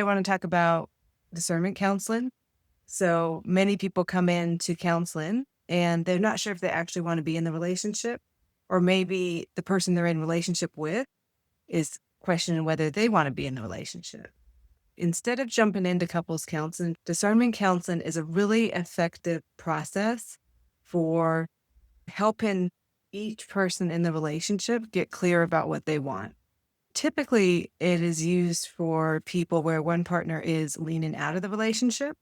I want to talk about discernment counseling. So many people come in to counseling and they're not sure if they actually want to be in the relationship, or maybe the person they're in relationship with is questioning whether they want to be in the relationship. Instead of jumping into couples counseling, discernment counseling is a really effective process for helping each person in the relationship get clear about what they want. Typically, it is used for people where one partner is leaning out of the relationship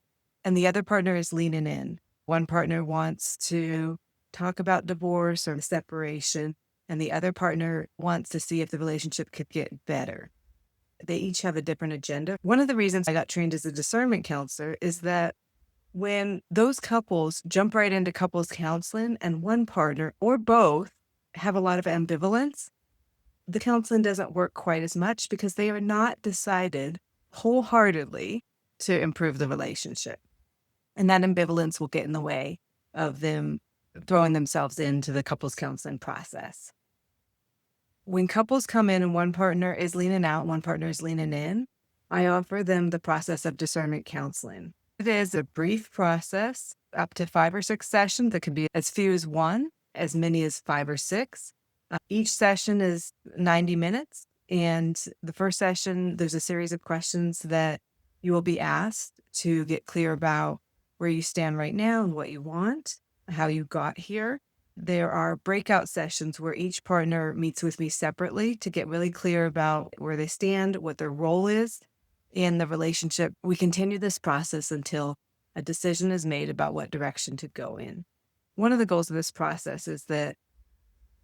and the other partner is leaning in. One partner wants to talk about divorce or separation, and the other partner wants to see if the relationship could get better. They each have a different agenda. One of the reasons I got trained as a discernment counselor is that when those couples jump right into couples counseling and one partner or both have a lot of ambivalence, the counseling doesn't work quite as much because they are not decided wholeheartedly to improve the relationship. And that ambivalence will get in the way of them throwing themselves into the couples counseling process. When couples come in and one partner is leaning out, one partner is leaning in, I offer them the process of discernment counseling. It is a brief process, up to 5 or 6 sessions. That can be as few as one, as many as 5 or 6. Each session is 90 minutes. And the first session, there's a series of questions that you will be asked to get clear about where you stand right now and what you want, how you got here. There are breakout sessions where each partner meets with me separately to get really clear about where they stand, what their role is in the relationship. We continue this process until a decision is made about what direction to go in. One of the goals of this process is that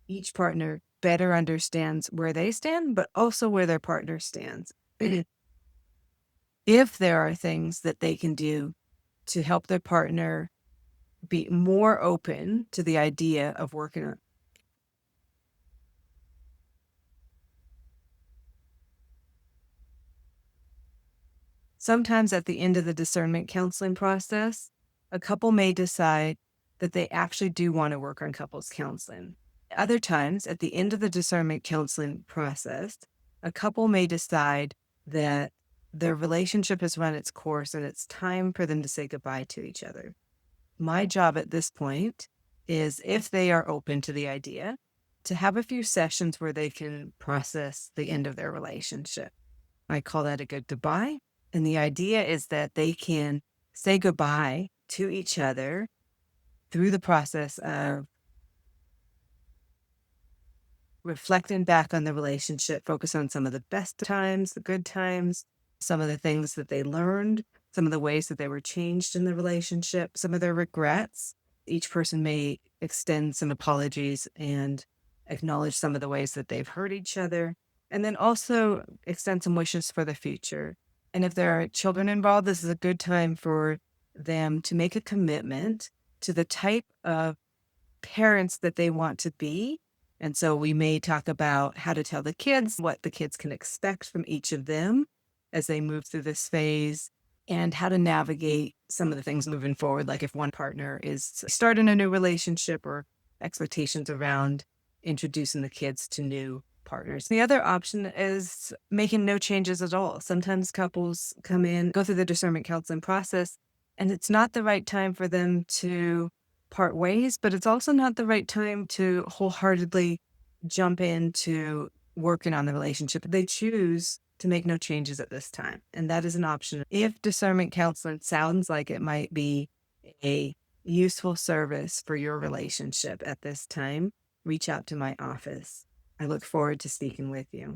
each partner better understands where they stand, but also where their partner stands. If there are things that they can do to help their partner be more open to the idea of working on. Sometimes at the end of the discernment counseling process, a couple may decide that they actually do want to work on couples counseling. Other times, at the end of the discernment counseling process, a couple may decide that their relationship has run its course and it's time for them to say goodbye to each other. My job at this point is, if they are open to the idea, to have a few sessions where they can process the end of their relationship. I call that a good goodbye. And the idea is that they can say goodbye to each other through the process of reflecting back on the relationship, focus on some of the best times, the good times, some of the things that they learned, some of the ways that they were changed in the relationship, some of their regrets. Each person may extend some apologies and acknowledge some of the ways that they've hurt each other, and then also extend some wishes for the future. And if there are children involved, this is a good time for them to make a commitment to the type of parents that they want to be. And so we may talk about how to tell the kids what the kids can expect from each of them as they move through this phase, and how to navigate some of the things moving forward. Like if one partner is starting a new relationship, or expectations around introducing the kids to new partners. The other option is making no changes at all. Sometimes couples come in, go through the discernment counseling process, and it's not the right time for them to part ways, but it's also not the right time to wholeheartedly jump into working on the relationship. They choose to make no changes at this time, and that is an option. If discernment counseling sounds like it might be a useful service for your relationship at this time, reach out to my office. I look forward to speaking with you.